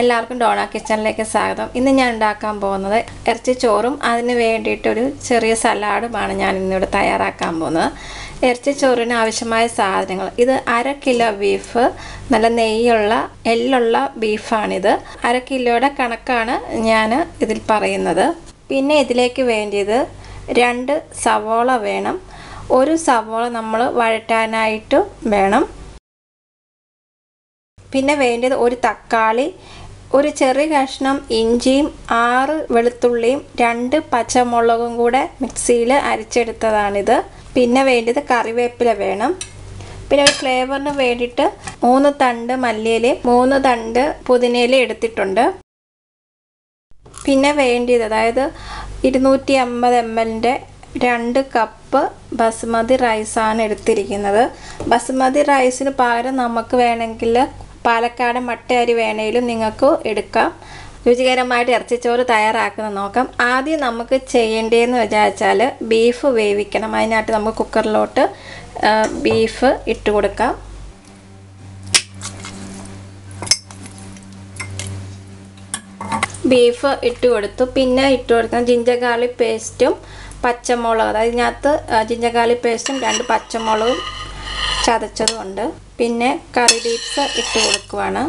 എല്ലാവർക്കും ഡോണ കിച്ചണിലേക്ക് സ്വാഗതം. ഇന്ന് ഞാൻ ഉണ്ടാക്കാൻ പോകുന്നത് ഇറച്ചി ചോറും അതിന് വേണ്ടിയിട്ടൊരു ചെറിയ സലാഡുമാണ് ഞാൻ ഇന്നിവിടെ തയ്യാറാക്കാൻ പോകുന്നത്. ഇറച്ചി ചോറിന് ആവശ്യമായ സാധനങ്ങൾ: ഇത് 1/2 കിലോ ബീഫ്, നല്ല നെയ്യുള്ള എല്ലുള്ള ബീഫാണിത്. 1/2 കിലോയുടെ കണക്കാണ് ഞാൻ ഇതിൽ പറയുന്നത്. പിന്നെ ഇതിലേക്ക് വേണ്ടിയത് 2 സവോള വേണം. ഒരു സവോള നമ്മൾ വഴറ്റാനായിട്ട് വേണം. പിന്നെ വേണ്ടത് ഒരു തക്കാളി, ഒരു ചെറിയ കഷ്ണം ഇഞ്ചിയും 6 വെളുത്തുള്ളിയും 2 പച്ചമുളകും കൂടെ മിക്സിയിൽ അരച്ചെടുത്തതാണിത്. പിന്നെ വേണ്ടത് കറിവേപ്പില വേണം. പിന്നെ ഒരു ഫ്ലേവറിന് വേണ്ടിയിട്ട് 3 തണ്ട് മല്ലിയിലയും 3 തണ്ട് പുതിനയിലയും എടുത്തിട്ടുണ്ട്. പിന്നെ വേണ്ടത് അതായത് 250 ml 2 കപ്പ് ബസുമതി റൈസാണ് എടുത്തിരിക്കുന്നത്. ബസുമതി റൈസിന് പകരം നമുക്ക് വേണമെങ്കിൽ പാലക്കാട് മട്ട അരി വേണമെങ്കിലും നിങ്ങൾക്ക് എടുക്കാം. രുചികരമായിട്ട് ഇറച്ചിച്ചോറ് തയ്യാറാക്കുന്നത് നോക്കാം. ആദ്യം നമുക്ക് ചെയ്യേണ്ടതെന്ന് വിചാരിച്ചാൽ ബീഫ് വേവിക്കണം. അതിനായിട്ട് നമുക്ക് കുക്കറിലോട്ട് ബീഫ് ഇട്ട് കൊടുക്കാം. ബീഫ് ഇട്ട് കൊടുത്തു. പിന്നെ ഇട്ട് കൊടുക്കണം ജിഞ്ചർ ഗാർലിക് പേസ്റ്റും പച്ചമുളക്, അതായത് ഇതിനകത്ത് ജിഞ്ചർ ഗാർലിക് പേസ്റ്റും 2 പച്ചമുളകും ചതച്ചതുമുണ്ട്. പിന്നെ കറി ലീവ്സ് ഇട്ട് കൊടുക്കുവാണ്.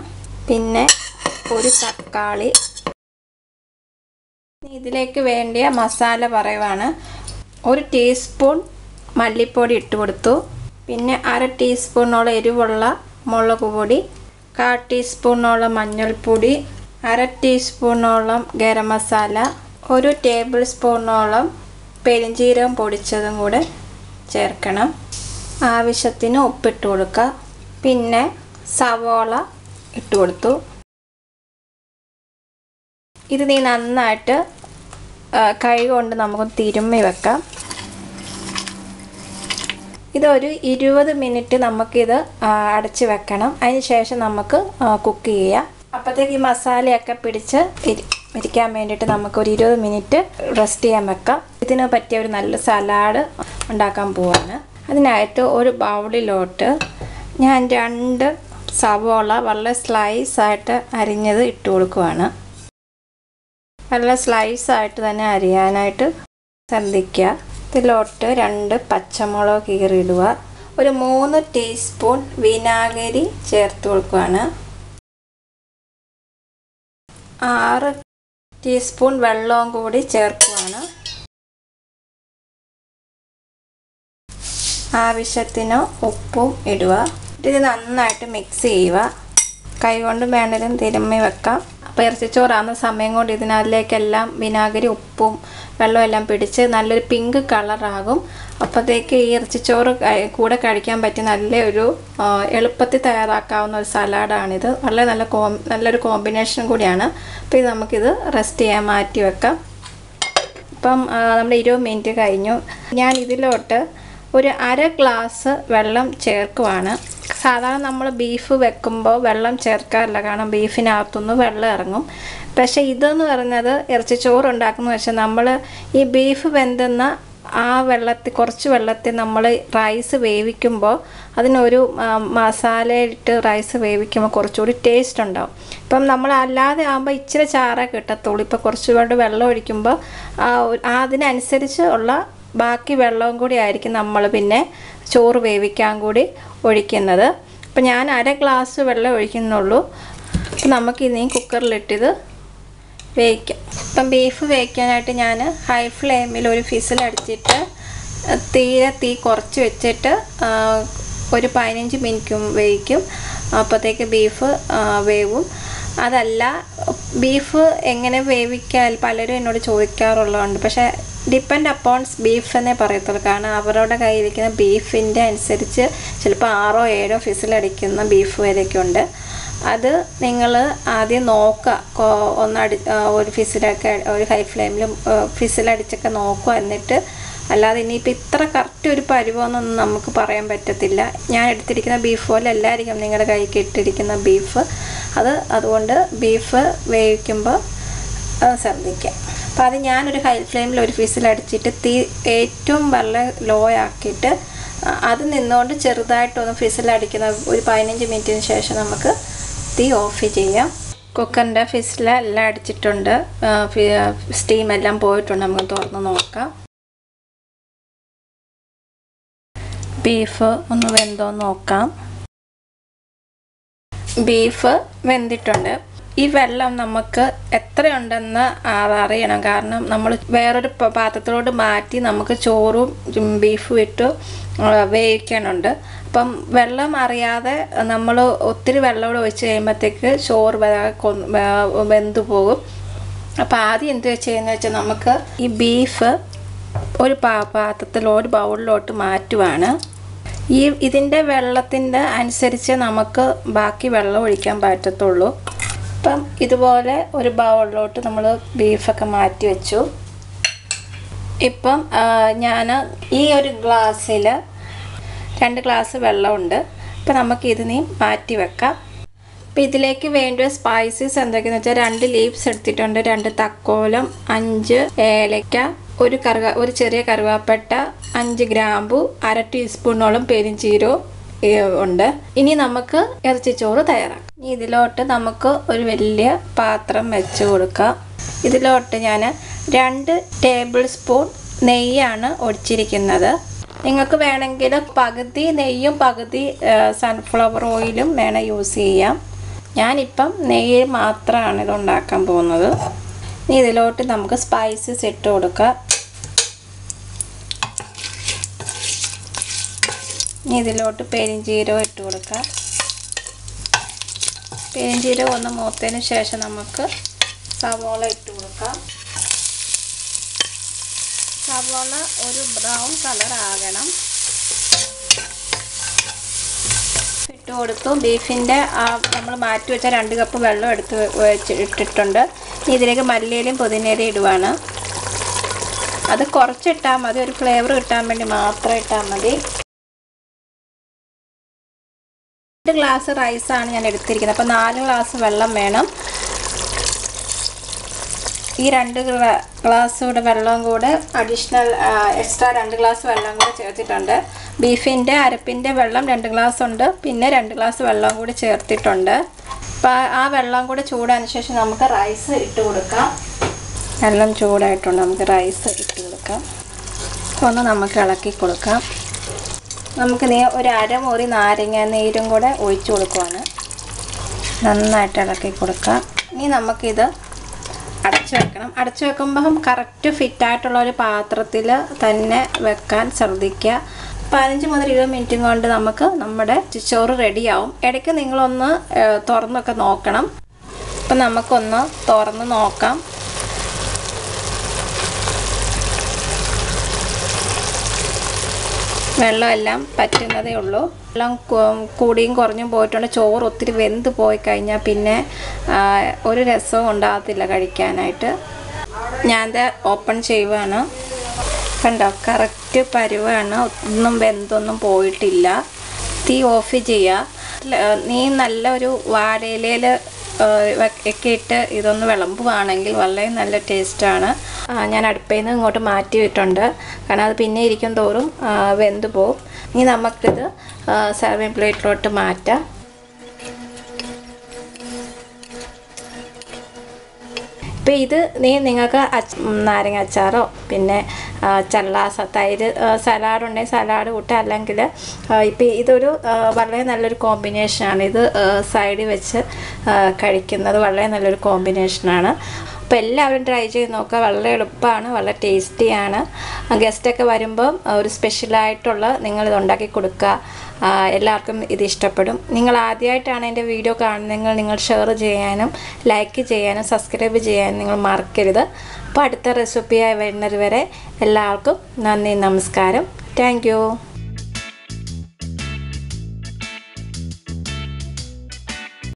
പിന്നെ ഒരു തക്കാളി. ഇതിലേക്ക് വേണ്ടിയ മസാല പറയുവാണ്. 1 ടീസ്പൂൺ മല്ലിപ്പൊടി ഇട്ട് കൊടുത്തു. പിന്നെ 1/2 ടീസ്പൂണോളം എരിവുള്ള മുളക് പൊടി, 1/4 ടീസ്പൂണോളം മഞ്ഞൾപ്പൊടി, 1/2 ടീസ്പൂണോളം ഗരം മസാല, 1 ടേബിൾ സ്പൂണോളം പെരിഞ്ജീരകം പൊടിച്ചതും കൂടെ ചേർക്കണം. ആവശ്യത്തിന് ഉപ്പിട്ട് കൊടുക്കുക. പിന്നെ സവോള ഇട്ട് കൊടുത്തു. ഇത് നന്നായിട്ട് കൈ കൊണ്ട് നമുക്ക് തിരുമ്മി വെക്കാം. ഇതൊരു 20 മിനിറ്റ് നമുക്കിത് അടച്ച് വെക്കണം. അതിന് ശേഷം നമുക്ക് കുക്ക് ചെയ്യാം. അപ്പോഴത്തേക്ക് ഈ മസാലയൊക്കെ പിടിച്ച് ഇരിക്കാൻ വേണ്ടിയിട്ട് നമുക്കൊരു 20 മിനിറ്റ് റെസ്റ്റ് ചെയ്യാൻ വെക്കാം. ഇതിന് പറ്റിയ ഒരു നല്ല സലാഡ് ഉണ്ടാക്കാൻ പോവാണ്. അതിനായിട്ട് ഒരു ബൗളിലോട്ട് ഞാൻ 2 സവോള വളരെ സ്ലൈസായിട്ട് അരിഞ്ഞത് ഇട്ട് കൊടുക്കുവാണ്. നല്ല സ്ലൈസായിട്ട് തന്നെ അരിയാനായിട്ട് ശ്രദ്ധിക്കുക. ഇതിലോട്ട് 2 പച്ചമുളക് കീറിയിടുക. ഒരു 3 ടീസ്പൂൺ വിനാഗിരി ചേർത്ത് കൊടുക്കുവാണ്. 6 ടീസ്പൂൺ വെള്ളവും കൂടി ചേർക്കുവാണ്. ആവശ്യത്തിന് ഉപ്പും ഇടുക. ഇത് നന്നായിട്ട് മിക്സ് ചെയ്യുക. കൈ കൊണ്ട് വേണമെങ്കിലും തിരുമ്മി വെക്കാം. അപ്പോൾ ഇറച്ചിച്ചോറാകുന്ന സമയം കൊണ്ട് ഇതിനകത്തേക്കെല്ലാം വിനാഗിരി ഉപ്പും വെള്ളവും എല്ലാം പിടിച്ച് നല്ലൊരു പിങ്ക് കളറാകും. അപ്പോഴത്തേക്ക് ഈ ഇറച്ചിച്ചോറ് കൂടെ കഴിക്കാൻ പറ്റിയ നല്ലൊരു എളുപ്പത്തിൽ തയ്യാറാക്കാവുന്ന ഒരു സലാഡാണിത്. വളരെ നല്ലൊരു കോമ്പിനേഷൻ കൂടിയാണ്. അപ്പോൾ ഇത് നമുക്കിത് റെസ്റ്റ് ചെയ്യാൻ മാറ്റി വെക്കാം. ഇപ്പം നമ്മുടെ 20 മിനിറ്റ് കഴിഞ്ഞു. ഞാൻ ഇതിലോട്ട് ഒരു 1/2 ഗ്ലാസ് വെള്ളം ചേർക്കുവാണ്. സാധാരണ നമ്മൾ ബീഫ് വെക്കുമ്പോൾ വെള്ളം ചേർക്കാറില്ല, കാരണം ബീഫിനകത്തുനിന്ന് വെള്ളം ഇറങ്ങും. പക്ഷേ ഇതെന്ന് പറയുന്നത് ഇറച്ചിച്ചോറ് ഉണ്ടാക്കുന്ന വെച്ചാൽ നമ്മൾ ഈ ബീഫ് വെന്തുന്ന ആ കുറച്ച് വെള്ളത്തിൽ നമ്മൾ റൈസ് വേവിക്കുമ്പോൾ അതിനൊരു മസാലയിട്ട് റൈസ് വേവിക്കുമ്പോൾ കുറച്ചുകൂടി ടേസ്റ്റ് ഉണ്ടാവും. ഇപ്പം നമ്മൾ അല്ലാതെ ആകുമ്പോൾ ഇച്ചിരി ചാറേ കിട്ടത്തുള്ളൂ. ഇപ്പോൾ കുറച്ചുകൂടി വെള്ളം ഒഴിക്കുമ്പോൾ അതിനനുസരിച്ച് ഉള്ള ബാക്കി വെള്ളവും കൂടി ആയിരിക്കും നമ്മൾ പിന്നെ ചോറ് വേവിക്കാൻ കൂടി ഒഴിക്കുന്നത്. അപ്പം ഞാൻ 1/2 ഗ്ലാസ് വെള്ളം ഒഴിക്കുന്നുള്ളൂ. അപ്പം നമുക്കിനി കുക്കറിലിട്ടിത് വേവിക്കാം. ഇപ്പം ബീഫ് വേവിക്കാനായിട്ട് ഞാൻ ഹൈ ഫ്ലെയിമിൽ ഒരു ഫിസിലടിച്ചിട്ട് തീ കുറച്ച് വെച്ചിട്ട് ഒരു 15 മിനിറ്റ് വേവിക്കും. അപ്പോഴത്തേക്ക് ബീഫ് വേവും. അതല്ല, ബീഫ് എങ്ങനെ വേവിക്കാൻ പലരും എന്നോട് ചോദിക്കാറുള്ളതുണ്ട്. പക്ഷേ ഡിപ്പെൻഡ് അപ്പോൺസ് ബീഫ് എന്നേ പറയത്തുള്ളൂ. കാരണം അവരുടെ കയ്യിലിരിക്കുന്ന ബീഫിൻ്റെ അനുസരിച്ച് ചിലപ്പോൾ 6 or 7 ഫിസിലടിക്കുന്ന ബീഫ് വരെയൊക്കെ ഉണ്ട്. അത് നിങ്ങൾ ആദ്യം നോക്കുക. ഒരു ഫിസിലൊക്കെ ഒരു ഹൈ ഫ്ലെയിമിൽ ഫിസിലടിച്ചൊക്കെ നോക്കുക. എന്നിട്ട് അല്ലാതെ ഇനിയിപ്പോൾ ഇത്ര കറക്റ്റ് ഒരു പരുവമെന്നൊന്നും നമുക്ക് പറയാൻ പറ്റത്തില്ല. ഞാൻ എടുത്തിരിക്കുന്ന ബീഫ് പോലെ എല്ലായിരിക്കും നിങ്ങളുടെ കൈക്ക് ഇട്ടിരിക്കുന്ന ബീഫ്. അതുകൊണ്ട് ബീഫ് വേവിക്കുമ്പോൾ ശ്രദ്ധിക്കാം. അപ്പോൾ അത് ഞാനൊരു ഹൈ ഫ്ലെയിമിൽ ഒരു ഫിസിലടിച്ചിട്ട് തീ ഏറ്റവും വളരെ ലോ ആക്കിയിട്ട് അത് നിന്നുകൊണ്ട് ചെറുതായിട്ടൊന്ന് ഫിസിലടിക്കുന്ന ഒരു 15 മിനിറ്റിന് ശേഷം നമുക്ക് തീ ഓഫ് ചെയ്യാം. കുക്കറിൻ്റെ ഫിസിലെല്ലാം അടിച്ചിട്ടുണ്ട്. സ്റ്റീം എല്ലാം പോയിട്ടുണ്ട്. നമുക്ക് തുറന്ന് നോക്കാം. ബീഫ് ഒന്ന് വെന്തോന്ന് നോക്കാം. ബീഫ് വെന്തിട്ടുണ്ട്. ഈ വെള്ളം നമുക്ക് എത്രയുണ്ടെന്ന് അറിയണം. കാരണം നമ്മൾ വേറൊരു പാത്രത്തിലോട്ട് മാറ്റി നമുക്ക് ചോറും ബീഫും ഇട്ട് വേവിക്കാനുണ്ട്. അപ്പം വെള്ളം അറിയാതെ നമ്മൾ ഒത്തിരി വെള്ളം ഒഴിച്ച് കഴിയുമ്പോഴത്തേക്ക് ചോറ് വെന്തു പോകും. അപ്പോൾ ആദ്യം എന്ത് ചെയ്യുന്നത് വെച്ചാൽ നമുക്ക് ഈ ബീഫ് ഒരു പാത്രത്തിലോട്ട് ബൗളിലോട്ട് മാറ്റുവാണ്. ഇതിൻ്റെ വെള്ളത്തിൻ്റെ അനുസരിച്ച് നമുക്ക് ബാക്കി വെള്ളം ഒഴിക്കാൻ പറ്റത്തുള്ളൂ. അപ്പം ഇതുപോലെ ഒരു ബൗളിലോട്ട് നമ്മൾ ബീഫൊക്കെ മാറ്റി വെച്ചു. ഇപ്പം ഞാൻ ഈ ഒരു ഗ്ലാസ്സിൽ 2 ഗ്ലാസ് വെള്ളമുണ്ട്. ഇപ്പം നമുക്കിതിനെ മാറ്റി വെക്കാം. അപ്പം ഇതിലേക്ക് വേണ്ട സ്പൈസസ് എന്തൊക്കെയാണെന്ന് വെച്ചാൽ 2 ലീവ്സ് എടുത്തിട്ടുണ്ട്, 2 തക്കോലം, 5 ഏലക്ക, ഒരു ചെറിയ കറുവാപ്പട്ട, 5 ഗ്രാമ്പു, 1/2 ടീസ്പൂണോളം പെരിഞ്ചീരകം ഉണ്ട്. ഇനി നമുക്ക് ഇറച്ചിച്ചോറ് തയ്യാറാക്കാം. ഇതിലോട്ട് നമുക്ക് ഒരു വലിയ പാത്രം വെച്ച് കൊടുക്കാം. ഇതിലോട്ട് ഞാൻ 2 ടേബിൾ സ്പൂൺ നെയ്യാണ് ഒഴിച്ചിരിക്കുന്നത്. നിങ്ങൾക്ക് വേണമെങ്കിൽ പകുതി നെയ്യും പകുതി സൺഫ്ലവർ ഓയിലും വേണം യൂസ് ചെയ്യാം. ഞാനിപ്പം നെയ്യ് മാത്രമാണ് ഇത് ഉണ്ടാക്കാൻ പോകുന്നത്. ഇനി ഇതിലോട്ട് നമുക്ക് സ്പൈസസ് ഇട്ട് കൊടുക്കാം. ഇനി ഇതിലോട്ട് പെരിഞ്ചീരകം ഇട്ട് കൊടുക്കാം. പെരിഞ്ചീരകം ഒന്ന് മൂത്തതിന് ശേഷം നമുക്ക് സവോള ഇട്ട് കൊടുക്കാം. സവോള ഒരു ബ്രൗൺ കളർ ആകണം. ഇട്ട് കൊടുത്തു. ബീഫിൻ്റെ നമ്മൾ മാറ്റി വെച്ച 2 കപ്പ് വെള്ളം ഇട്ടിട്ടുണ്ട്. ഇനി ഇതിലേക്ക് മല്ലിയിലയും പുതിനയിലയും ഇടുവാണ്. അത് കുറച്ചിട്ടാൽ മതി, ഒരു ഫ്ലേവർ കിട്ടാൻ വേണ്ടി മാത്രം ഇട്ടാൽ മതി. 2 ഗ്ലാസ് റൈസാണ് ഞാൻ എടുത്തിരിക്കുന്നത്. അപ്പോൾ 4 ഗ്ലാസ് വെള്ളം വേണം. ഈ 2 ഗ്ലാസ് കൂടെ വെള്ളം കൂടെ അഡീഷണൽ എക്സ്ട്രാ 2 ഗ്ലാസ് വെള്ളം കൂടെ ചേർത്തിട്ടുണ്ട്. ബീഫിൻ്റെ അരപ്പിൻ്റെ വെള്ളം 2 ഗ്ലാസ് ഉണ്ട്, പിന്നെ 2 ഗ്ലാസ് വെള്ളം കൂടി ചേർത്തിട്ടുണ്ട്. അപ്പോൾ ആ വെള്ളം കൂടെ ചൂടായതിനു ശേഷം നമുക്ക് റൈസ് ഇട്ട് കൊടുക്കാം. വെള്ളം ചൂടായിട്ടുണ്ട്, നമുക്ക് റൈസ് ഇട്ട് കൊടുക്കാം. ഒന്ന് നമുക്ക് ഇളക്കി കൊടുക്കാം. നമുക്ക് ഒരു അരമുറി നാരങ്ങ നീരും കൂടെ ഒഴിച്ചു കൊടുക്കുവാണ്. നന്നായിട്ട് ഇളക്കി കൊടുക്കാം. ഇനി നമുക്കിത് അടച്ചു വെക്കണം. അടച്ചു വെക്കുമ്പം കറക്റ്റ് ഫിറ്റായിട്ടുള്ള ഒരു പാത്രത്തിൽ തന്നെ വെക്കാൻ ശ്രദ്ധിക്കുക. 15 മുതൽ 20 മിനിറ്റും കൊണ്ട് നമുക്ക് നമ്മുടെ ചോറ് റെഡിയാവും. ഇടയ്ക്ക് നിങ്ങളൊന്ന് തുറന്നൊക്കെ നോക്കണം. അപ്പം നമുക്കൊന്ന് തുറന്ന് നോക്കാം. വെള്ളമെല്ലാം പറ്റുന്നതേ ഉള്ളൂ. വെള്ളം കൂടിയും കുറഞ്ഞും പോയിട്ടുണ്ട്. ചോറ് ഒത്തിരി വെന്ത് പോയി കഴിഞ്ഞാൽ പിന്നെ ഒരു രസവും ഉണ്ടാകത്തില്ല കഴിക്കാനായിട്ട്. ഞാനത് ഓപ്പൺ ചെയ്യുവാണ്. കണ്ടോ, കറക്റ്റ് പരുവാണ്. ഒന്നും വെന്തൊന്നും പോയിട്ടില്ല. തീ ഓഫ് ചെയ്യുക. നീ നല്ലൊരു വാഴയിലയിൽ ഒക്കെ ഇട്ട് ഇതൊന്ന് വിളമ്പുവാണെങ്കിൽ വളരെ നല്ല ടേസ്റ്റാണ്. ഞാൻ അടുപ്പിൽ നിന്ന് ഇങ്ങോട്ട് മാറ്റിയിട്ടുണ്ട്. കാരണം അത് പിന്നെ ഇരിക്കും തോറും വെന്ത് പോവും. ഇനി നമുക്കിത് സർവിങ് പ്ലേറ്റിലോട്ട് മാറ്റാം. ഇപ്പോൾ ഇത് നിങ്ങൾക്ക് നാരങ്ങ അച്ചാറോ പിന്നെ ചള്ളാസ തൈര് സലാഡുണ്ടെങ്കിൽ സലാഡ് കൂട്ടുക. അല്ലെങ്കിൽ ഇപ്പോൾ ഇതൊരു വളരെ നല്ലൊരു കോമ്പിനേഷനാണ്. ഇത് സൈഡിൽ വെച്ച് കഴിക്കുന്നത് വളരെ നല്ലൊരു കോമ്പിനേഷനാണ്. അപ്പോൾ എല്ലാവരും ട്രൈ ചെയ്ത് നോക്കുക. വളരെ എളുപ്പമാണ്, വളരെ ടേസ്റ്റിയാണ്. ഗസ്റ്റൊക്കെ വരുമ്പം ഒരു സ്പെഷ്യലായിട്ടുള്ള നിങ്ങളിത് ഉണ്ടാക്കി കൊടുക്കുക. എല്ലാവർക്കും ഇത് ഇഷ്ടപ്പെടും. നിങ്ങൾ ആദ്യമായിട്ടാണ് എൻ്റെ വീഡിയോ കാണുന്നതെങ്കിൽ നിങ്ങൾ ഷെയർ ചെയ്യാനും ലൈക്ക് ചെയ്യാനും സബ്സ്ക്രൈബ് ചെയ്യാനും നിങ്ങൾ മറക്കരുത്. അപ്പോൾ അടുത്ത റെസിപ്പിയായി വരുന്നത് വരെ എല്ലാവർക്കും നന്ദി, നമസ്കാരം. Thank you.